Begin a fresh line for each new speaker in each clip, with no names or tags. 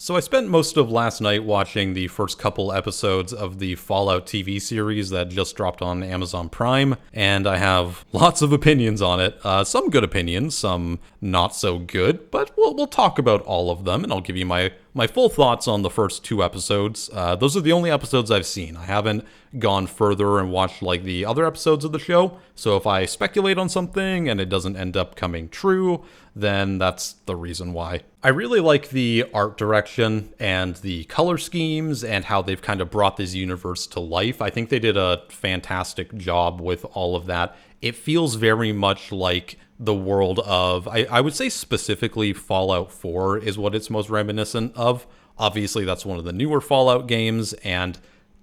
So I spent most of last night watching the first couple episodes of the Fallout TV series that just dropped on Amazon Prime, and I have lots of opinions on it. Some good opinions, some not so good, but we'll talk about all of them, and I'll give you my full thoughts on the first two episodes. Those are the only episodes I've seen. I haven't gone further and watched like the other episodes of the show, so if I speculate on something and it doesn't end up coming true, then that's the reason why. I really like the art direction and the color schemes and how they've kind of brought this universe to life. I think they did a fantastic job with all of that. It feels very much like the world of, I would say specifically Fallout 4 is what it's most reminiscent of. Obviously, that's one of the newer Fallout games, and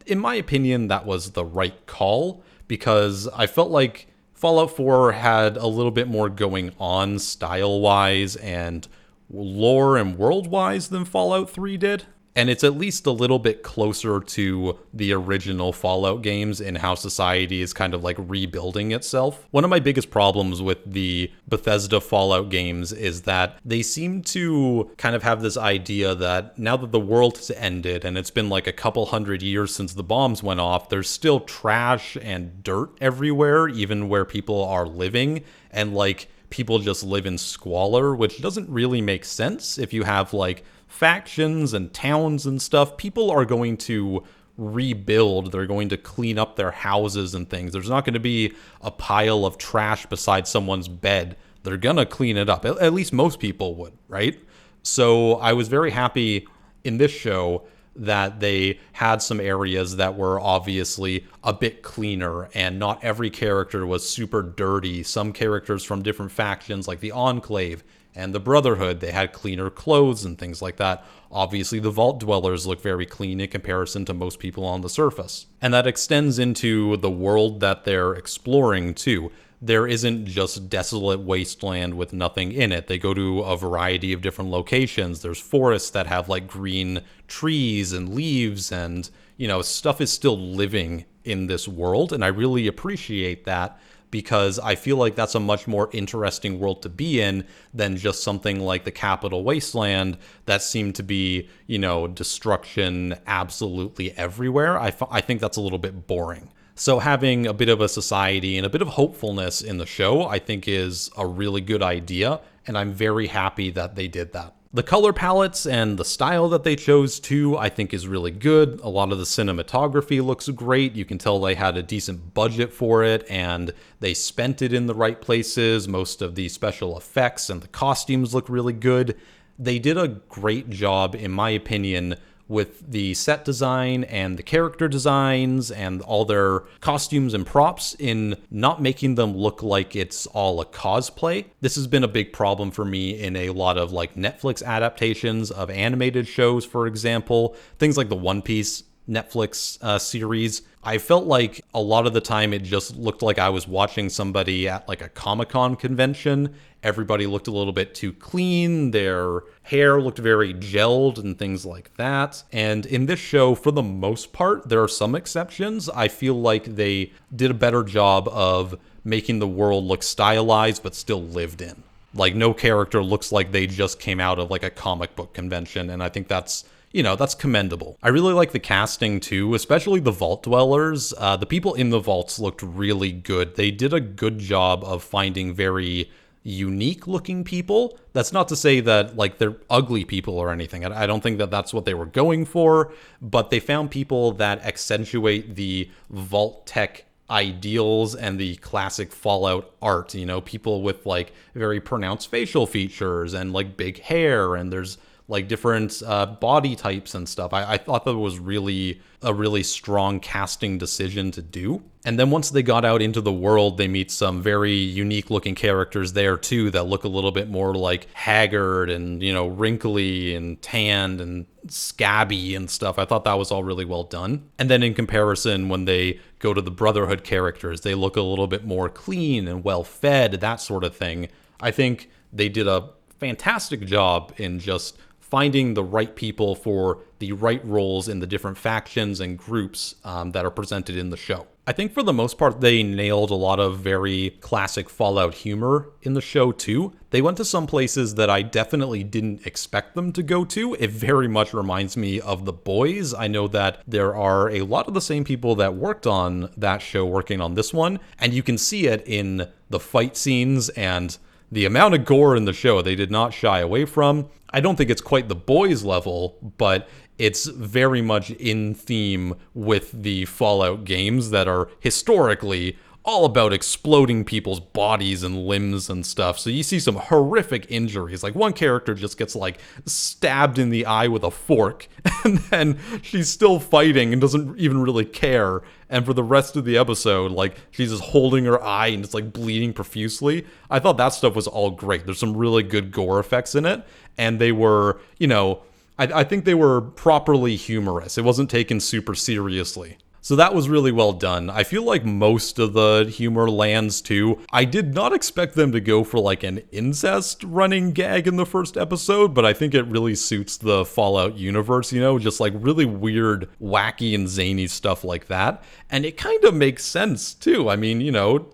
in my opinion, that was the right call, because I felt like Fallout 4 had a little bit more going on style-wise and lore and world-wise than Fallout 3 did. And it's at least a little bit closer to the original Fallout games in how society is kind of like rebuilding itself. One of my biggest problems with the Bethesda Fallout games is that they seem to kind of have this idea that now that the world has ended and it's been like a couple hundred years since the bombs went off, there's still trash and dirt everywhere, even where people are living. And like people just live in squalor, which doesn't really make sense if you have like factions and towns and stuff. People are going to rebuild. They're going to clean up their houses and things. There's not going to be a pile of trash beside someone's bed. They're going to clean it up. At least most people would, right? So I was very happy in this show that they had some areas that were obviously a bit cleaner and not every character was super dirty. Some characters from different factions like the Enclave and the Brotherhood, they had cleaner clothes and things like that. Obviously, the Vault Dwellers look very clean in comparison to most people on the surface. And that extends into the world that they're exploring, too. There isn't just desolate wasteland with nothing in it. They go to a variety of different locations. There's forests that have, like, green trees and leaves and, you know, stuff is still living in this world, and I really appreciate that, because I feel like that's a much more interesting world to be in than just something like the Capital Wasteland that seemed to be, you know, destruction absolutely everywhere. I think that's a little bit boring. So having a bit of a society and a bit of hopefulness in the show, I think is a really good idea, and I'm very happy that they did that. The color palettes and the style that they chose too, I think is really good. A lot of the cinematography looks great. You can tell they had a decent budget for it and they spent it in the right places. Most of the special effects and the costumes look really good. They did a great job, in my opinion, with the set design and the character designs and all their costumes and props in not making them look like it's all a cosplay. This has been a big problem for me in a lot of like Netflix adaptations of animated shows, for example, things like the One Piece Netflix series. I felt like a lot of the time it just looked like I was watching somebody at like a Comic-Con convention. Everybody looked a little bit too clean. Their hair looked very gelled and things like that. And in this show, for the most part, there are some exceptions. I feel like they did a better job of making the world look stylized but still lived in. Like no character looks like they just came out of like a comic book convention, and I think that's, you know, that's commendable. I really like the casting too, especially the Vault Dwellers. The people in the vaults looked really good. They did a good job of finding very unique looking people. That's not to say that like they're ugly people or anything. I don't think that that's what they were going for, but they found people that accentuate the vault-tec ideals and the classic Fallout art, you know, people with like very pronounced facial features and like big hair, and there's like different body types and stuff. I thought that was really a really strong casting decision to do. And then once they got out into the world, they meet some very unique looking characters there too that look a little bit more like haggard and, you know, wrinkly and tanned and scabby and stuff. I thought that was all really well done. And then in comparison, when they go to the Brotherhood characters, they look a little bit more clean and well fed, that sort of thing. I think they did a fantastic job in just finding the right people for the right roles in the different factions and groups that are presented in the show. I think for the most part, they nailed a lot of very classic Fallout humor in the show too. They went to some places that I definitely didn't expect them to go to. It very much reminds me of The Boys. I know that there are a lot of the same people that worked on that show working on this one, and you can see it in the fight scenes and the amount of gore in the show they did not shy away from. I don't think it's quite The Boys level, but it's very much in theme with the Fallout games that are historically all about exploding people's bodies and limbs and stuff. So you see some horrific injuries. Like one character just gets like stabbed in the eye with a fork, and then she's still fighting and doesn't even really care. And for the rest of the episode, like she's just holding her eye and it's like bleeding profusely. I thought that stuff was all great. There's some really good gore effects in it. And they were, I think they were properly humorous. It wasn't taken super seriously. So that was really well done. I feel like most of the humor lands too. I did not expect them to go for like an incest running gag in the first episode, but I think it really suits the Fallout universe, just like really weird, wacky and zany stuff like that. And it kind of makes sense too. I mean,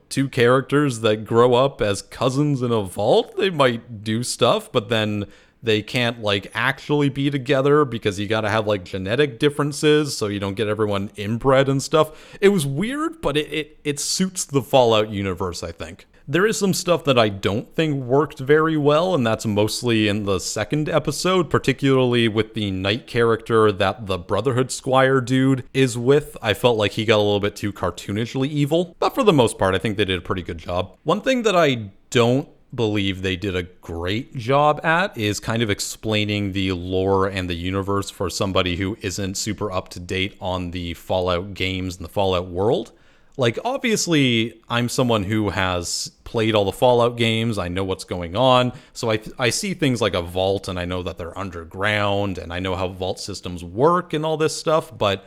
two characters that grow up as cousins in a vault, they might do stuff, but then they can't like actually be together because you gotta have like genetic differences so you don't get everyone inbred and stuff. It was weird, but it suits the Fallout universe, I think. There is some stuff that I don't think worked very well, and that's mostly in the second episode, particularly with the knight character that the Brotherhood squire dude is with. I felt like he got a little bit too cartoonishly evil, but for the most part, I think they did a pretty good job. One thing that I don't believe they did a great job at is kind of explaining the lore and the universe for somebody who isn't super up to date on the Fallout games and the Fallout world. Like, obviously, I'm someone who has played all the Fallout games. I know what's going on. So I see things like a vault, and I know that they're underground, and I know how vault systems work and all this stuff. But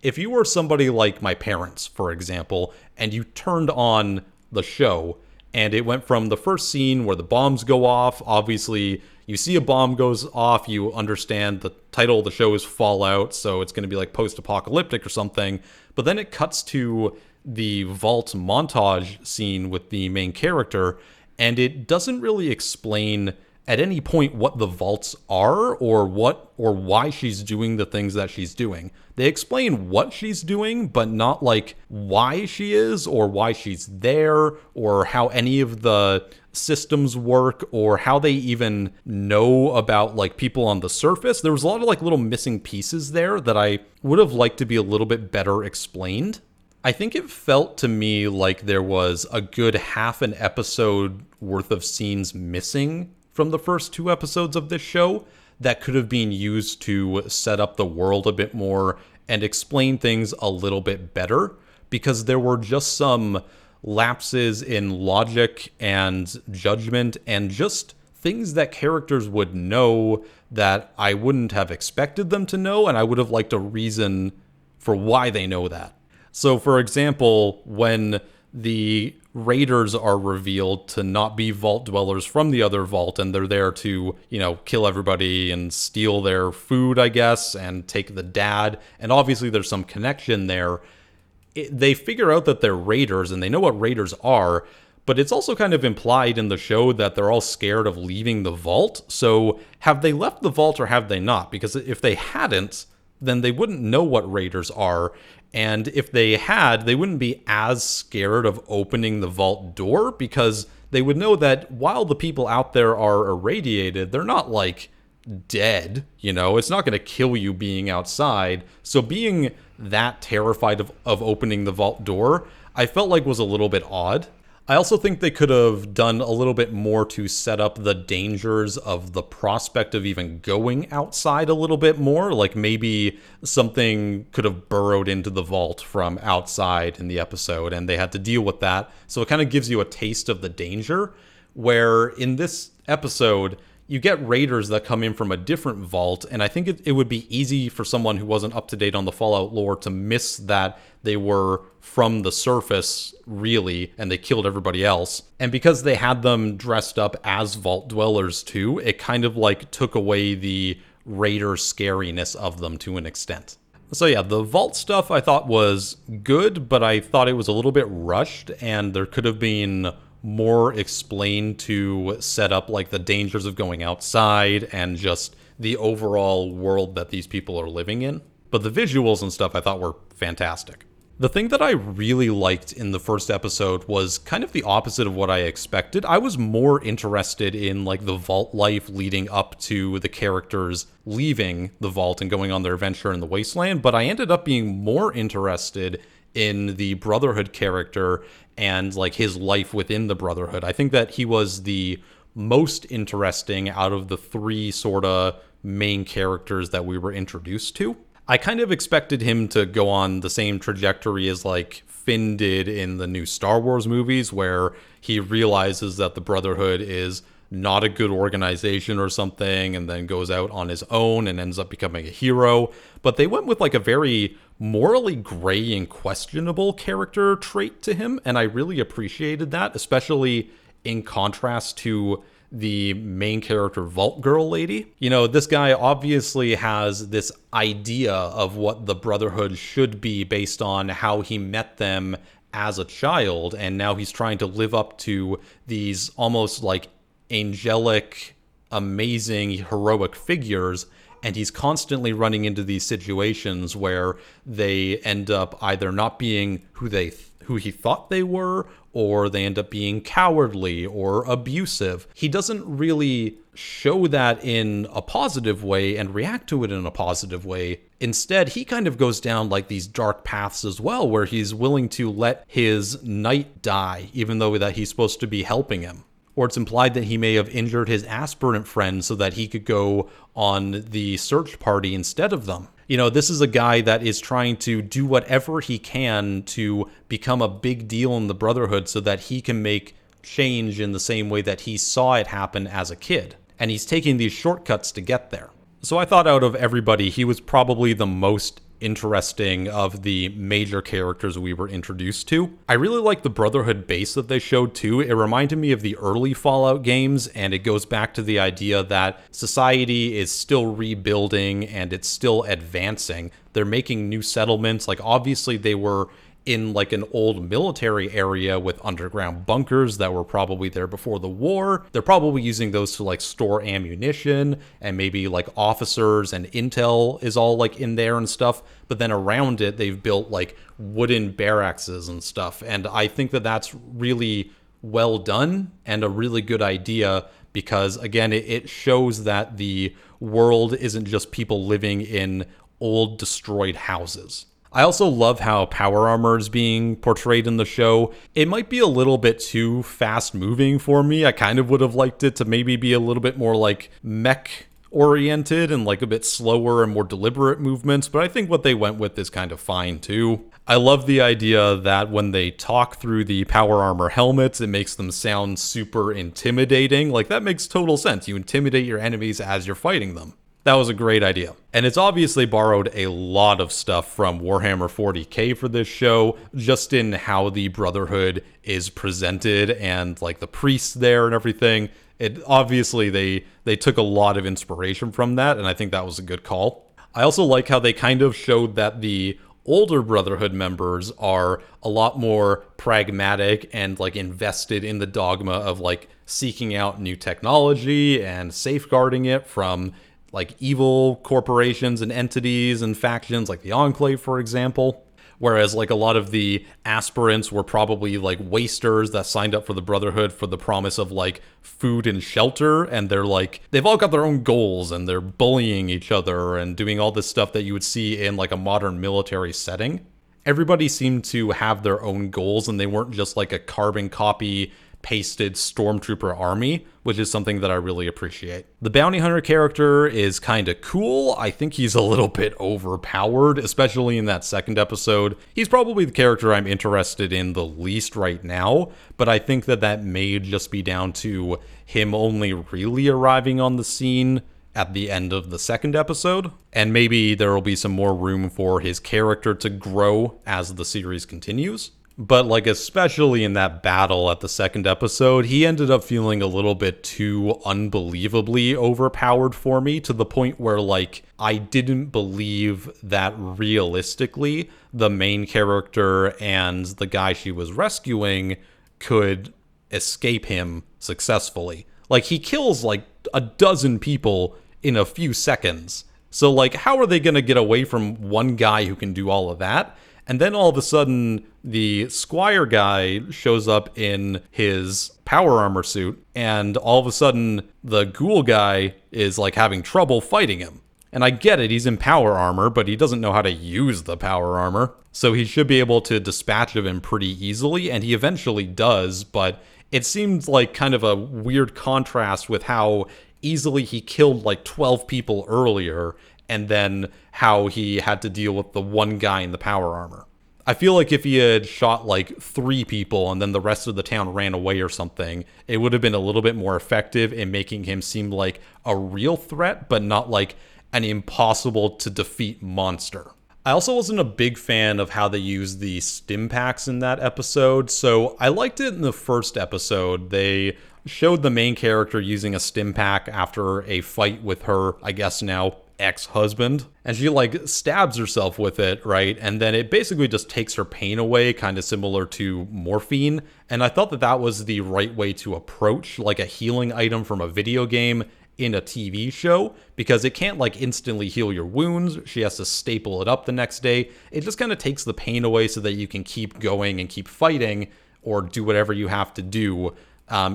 if you were somebody like my parents, for example, and you turned on the show, and it went from the first scene where the bombs go off. Obviously, you see a bomb goes off. You understand the title of the show is Fallout, so it's going to be like post-apocalyptic or something. But then it cuts to the vault montage scene with the main character, and it doesn't really explain at any point what the vaults are or why she's doing the things that she's doing. They explain what she's doing, but not like why she is or why she's there or how any of the systems work or how they even know about like people on the surface. There was a lot of like little missing pieces there that I would have liked to be a little bit better explained. I think it felt to me like there was a good half an episode worth of scenes missing from the first two episodes of this show that could have been used to set up the world a bit more and explain things a little bit better, because there were just some lapses in logic and judgment and just things that characters would know that I wouldn't have expected them to know, and I would have liked a reason for why they know that. So, for example, when the raiders are revealed to not be vault dwellers from the other vault, and they're there to, kill everybody and steal their food, I guess, and take the dad, and obviously there's some connection there. They figure out that they're raiders, and they know what raiders are, but it's also kind of implied in the show that they're all scared of leaving the vault. So have they left the vault or have they not? Because if they hadn't, then they wouldn't know what raiders are. And if they had, they wouldn't be as scared of opening the vault door, because they would know that while the people out there are irradiated, they're not like dead, it's not going to kill you being outside. So being that terrified of opening the vault door, I felt like was a little bit odd. I also think they could have done a little bit more to set up the dangers of the prospect of even going outside a little bit more. Like maybe something could have burrowed into the vault from outside in the episode and they had to deal with that. So it kind of gives you a taste of the danger, where in this episode, you get raiders that come in from a different vault, and I think it would be easy for someone who wasn't up to date on the Fallout lore to miss that they were from the surface, really, and they killed everybody else. And because they had them dressed up as vault dwellers too, it kind of like took away the raider scariness of them to an extent. So yeah, the vault stuff I thought was good, but I thought it was a little bit rushed, and there could have been more explained to set up like the dangers of going outside and just the overall world that these people are living in. But the visuals and stuff I thought were fantastic. The thing that I really liked in the first episode was kind of the opposite of what I expected. I was more interested in like the vault life leading up to the characters leaving the vault and going on their adventure in the wasteland, but I ended up being more interested in the Brotherhood character and like his life within the Brotherhood. I think that he was the most interesting out of the three sort of main characters that we were introduced to. I kind of expected him to go on the same trajectory as like Finn did in the new Star Wars movies, where he realizes that the Brotherhood is not a good organization or something, and then goes out on his own and ends up becoming a hero. But they went with like a very morally gray and questionable character trait to him, and I really appreciated that, especially in contrast to the main character Vault Girl lady. You know, this guy obviously has this idea of what the Brotherhood should be based on how he met them as a child, and now he's trying to live up to these almost like angelic, amazing, heroic figures, and he's constantly running into these situations where they end up either not being who he thought they were, or they end up being cowardly or abusive. He doesn't really show that in a positive way and react to it in a positive way. Instead, he kind of goes down like these dark paths as well, where he's willing to let his knight die, even though that he's supposed to be helping him. Or it's implied that he may have injured his aspirant friend so that he could go on the search party instead of them. You know, this is a guy that is trying to do whatever he can to become a big deal in the Brotherhood so that he can make change in the same way that he saw it happen as a kid. And he's taking these shortcuts to get there. So I thought out of everybody, he was probably the most interesting of the major characters we were introduced to. I really like the Brotherhood base that they showed too. It reminded me of the early Fallout games, and it goes back to the idea that society is still rebuilding and it's still advancing. They're making new settlements. Like obviously they were in like an old military area with underground bunkers that were probably there before the war. They're probably using those to like store ammunition, and maybe like officers and intel is all like in there and stuff. But then around it, they've built like wooden barracks and stuff. And I think that that's really well done and a really good idea, because again, it shows that the world isn't just people living in old destroyed houses. I also love how power armor is being portrayed in the show. It might be a little bit too fast moving for me. I kind of would have liked it to maybe be a little bit more like mech oriented and like a bit slower and more deliberate movements, but I think what they went with is kind of fine too. I love the idea that when they talk through the power armor helmets, it makes them sound super intimidating. Like that makes total sense. You intimidate your enemies as you're fighting them. That was a great idea. And it's obviously borrowed a lot of stuff from Warhammer 40k for this show, just in how the Brotherhood is presented and like the priests there and everything. It obviously they took a lot of inspiration from that, and I think that was a good call. I also like how they kind of showed that the older Brotherhood members are a lot more pragmatic and like invested in the dogma of like seeking out new technology and safeguarding it from like evil corporations and entities and factions like the Enclave, for example. Whereas like a lot of the aspirants were probably like wasters that signed up for the Brotherhood for the promise of like food and shelter, and they've all got their own goals and they're bullying each other and doing all this stuff that you would see in like a modern military setting. Everybody seemed to have their own goals, and they weren't just like a carbon copy pasted stormtrooper army, which is something that I really appreciate. The bounty hunter character is kind of cool. I think he's a little bit overpowered, especially in that second episode. He's probably the character I'm interested in the least right now, but I think that may just be down to him only really arriving on the scene at the end of the second episode, and maybe there will be some more room for his character to grow as the series continues. But like, especially in that battle at the second episode, he ended up feeling a little bit too unbelievably overpowered for me, to the point where like I didn't believe that realistically the main character and the guy she was rescuing could escape him successfully. Like, he kills like a dozen people in a few seconds. So like, how are they going to get away from one guy who can do all of that? And then all of a sudden, the squire guy shows up in his power armor suit, and all of a sudden, the ghoul guy is like having trouble fighting him. And I get it, he's in power armor, but he doesn't know how to use the power armor. So he should be able to dispatch of him pretty easily, and he eventually does, but it seemed like kind of a weird contrast with how easily he killed like 12 people earlier, and then how he had to deal with the one guy in the power armor. I feel like if he had shot like 3 people and then the rest of the town ran away or something, it would have been a little bit more effective in making him seem like a real threat, but not like an impossible to defeat monster. I also wasn't a big fan of how they used the stim packs in that episode, so I liked it in the first episode. They showed the main character using a stim pack after a fight with her, I guess now, ex-husband, and she like stabs herself with it, right? And then it basically just takes her pain away, kind of similar to morphine. And I thought that that was the right way to approach like a healing item from a video game in a TV show, because it can't like instantly heal your wounds. She has to staple it up the next day. It just kind of takes the pain away so that you can keep going and keep fighting, or do whatever you have to do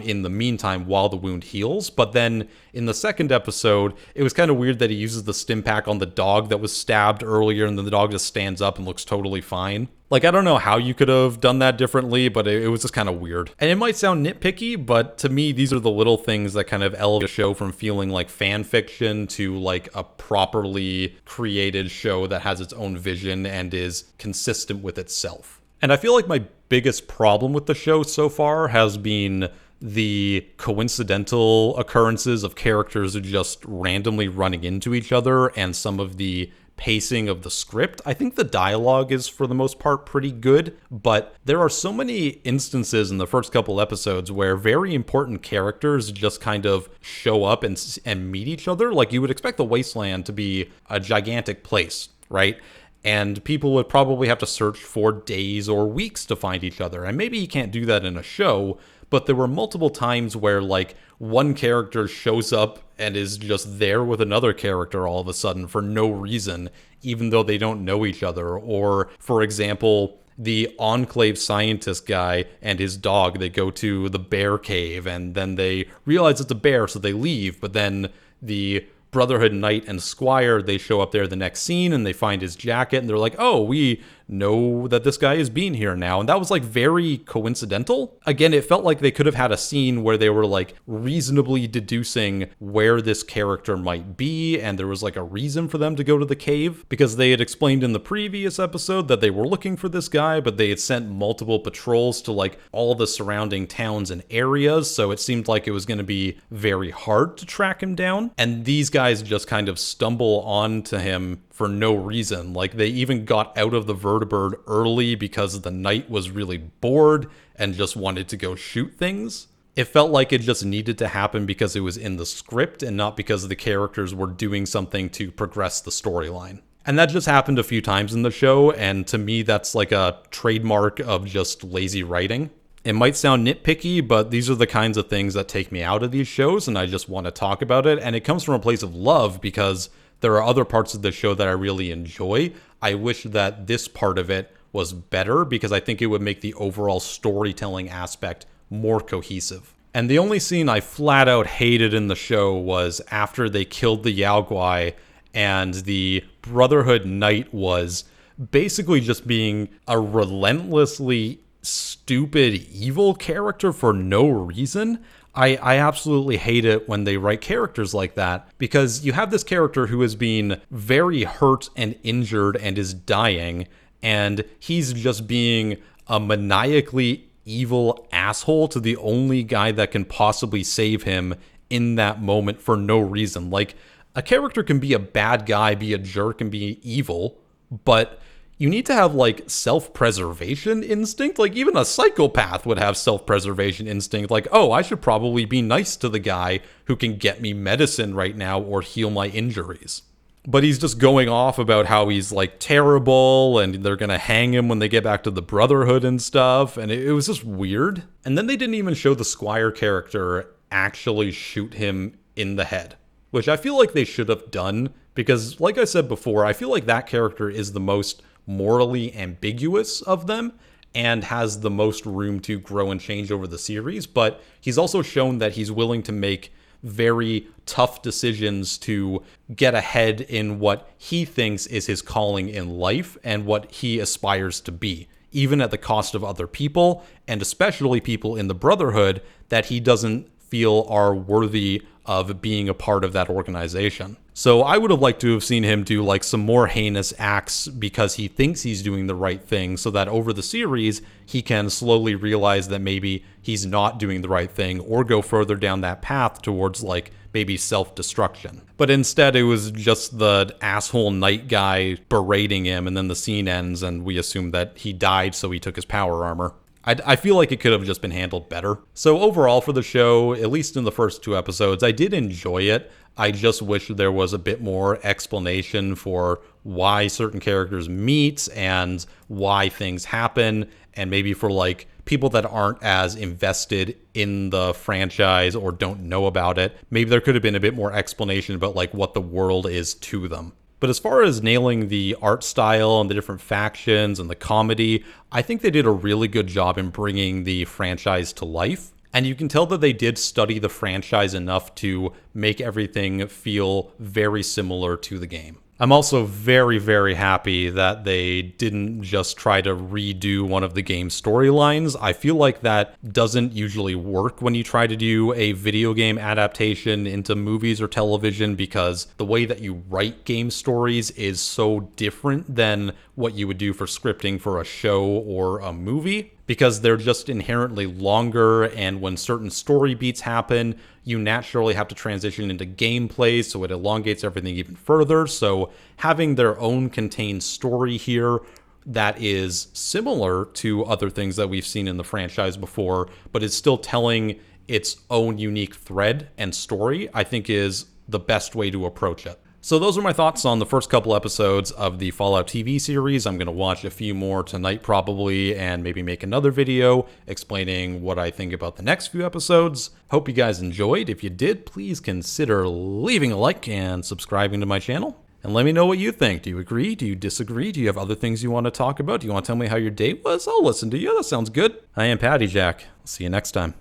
in the meantime while the wound heals. But then in the second episode, it was kind of weird that he uses the stim pack on the dog that was stabbed earlier, and then the dog just stands up and looks totally fine. Like, I don't know how you could have done that differently, but it was just kind of weird. And it might sound nitpicky, but to me, these are the little things that kind of elevate a show from feeling like fan fiction to like a properly created show that has its own vision and is consistent with itself. And I feel like my biggest problem with the show so far has been the coincidental occurrences of characters just randomly running into each other, and some of the pacing of the script. I think the dialogue is for the most part pretty good, but there are so many instances in the first couple episodes where very important characters just kind of show up and meet each other. Like, you would expect the wasteland to be a gigantic place, right? And people would probably have to search for days or weeks to find each other. And maybe you can't do that in a show, but there were multiple times where like one character shows up and is just there with another character all of a sudden for no reason, even though they don't know each other. Or, for example, the Enclave scientist guy and his dog, they go to the bear cave and then they realize it's a bear, so they leave. But then the Brotherhood Knight and Squire, they show up there the next scene and they find his jacket and they're like, oh, we know that this guy has been here now. And that was like very coincidental. Again, it felt like they could have had a scene where they were like reasonably deducing where this character might be, and there was like a reason for them to go to the cave, because they had explained in the previous episode that they were looking for this guy, but they had sent multiple patrols to like all the surrounding towns and areas, so it seemed like it was going to be very hard to track him down. And these guys just kind of stumble onto him for no reason. Like, they even got out of the vertibird early because the knight was really bored and just wanted to go shoot things. It felt like it just needed to happen because it was in the script and not because the characters were doing something to progress the storyline. And that just happened a few times in the show, and to me that's like a trademark of just lazy writing. It might sound nitpicky, but these are the kinds of things that take me out of these shows, and I just want to talk about it. And it comes from a place of love, because there are other parts of the show that I really enjoy. I wish that this part of it was better, because I think it would make the overall storytelling aspect more cohesive. And the only scene I flat out hated in the show was after they killed the Yao Guai, and the Brotherhood Knight was basically just being a relentlessly stupid, evil character for no reason. I absolutely hate it when they write characters like that, because you have this character who has been very hurt and injured and is dying, and he's just being a maniacally evil asshole to the only guy that can possibly save him in that moment for no reason. Like, a character can be a bad guy, be a jerk, and be evil, but you need to have like self-preservation instinct. Like even a psychopath would have self-preservation instinct. Like, oh, I should probably be nice to the guy who can get me medicine right now or heal my injuries. But he's just going off about how he's like terrible and they're gonna hang him when they get back to the Brotherhood and stuff. And it was just weird. And then they didn't even show the Squire character actually shoot him in the head, which I feel like they should have done because, like I said before, I feel like that character is the most morally ambiguous of them and has the most room to grow and change over the series. But he's also shown that he's willing to make very tough decisions to get ahead in what he thinks is his calling in life and what he aspires to be, even at the cost of other people, and especially people in the Brotherhood that he doesn't feel are worthy of being a part of that organization. So I would have liked to have seen him do like some more heinous acts because he thinks he's doing the right thing, so that over the series he can slowly realize that maybe he's not doing the right thing or go further down that path towards like maybe self-destruction. But instead it was just the asshole knight guy berating him, and then the scene ends and we assume that he died so he took his power armor. I feel like it could have just been handled better. So overall for the show, at least in the first 2 episodes, I did enjoy it. I just wish there was a bit more explanation for why certain characters meet and why things happen, and maybe for like people that aren't as invested in the franchise or don't know about it, maybe there could have been a bit more explanation about like what the world is to them. But as far as nailing the art style and the different factions and the comedy, I think they did a really good job in bringing the franchise to life. And you can tell that they did study the franchise enough to make everything feel very similar to the game. I'm also very, very happy that they didn't just try to redo one of the game's storylines. I feel like that doesn't usually work when you try to do a video game adaptation into movies or television, because the way that you write game stories is so different than what you would do for scripting for a show or a movie, because they're just inherently longer, and when certain story beats happen, you naturally have to transition into gameplay, so it elongates everything even further. So having their own contained story here that is similar to other things that we've seen in the franchise before, but is still telling its own unique thread and story, I think is the best way to approach it. So those are my thoughts on the first couple episodes of the Fallout TV series. I'm going to watch a few more tonight probably, and maybe make another video explaining what I think about the next few episodes. Hope you guys enjoyed. If you did, please consider leaving a like and subscribing to my channel. And let me know what you think. Do you agree? Do you disagree? Do you have other things you want to talk about? Do you want to tell me how your date was? I'll listen to you. That sounds good. I am Patty Jack. I'll see you next time.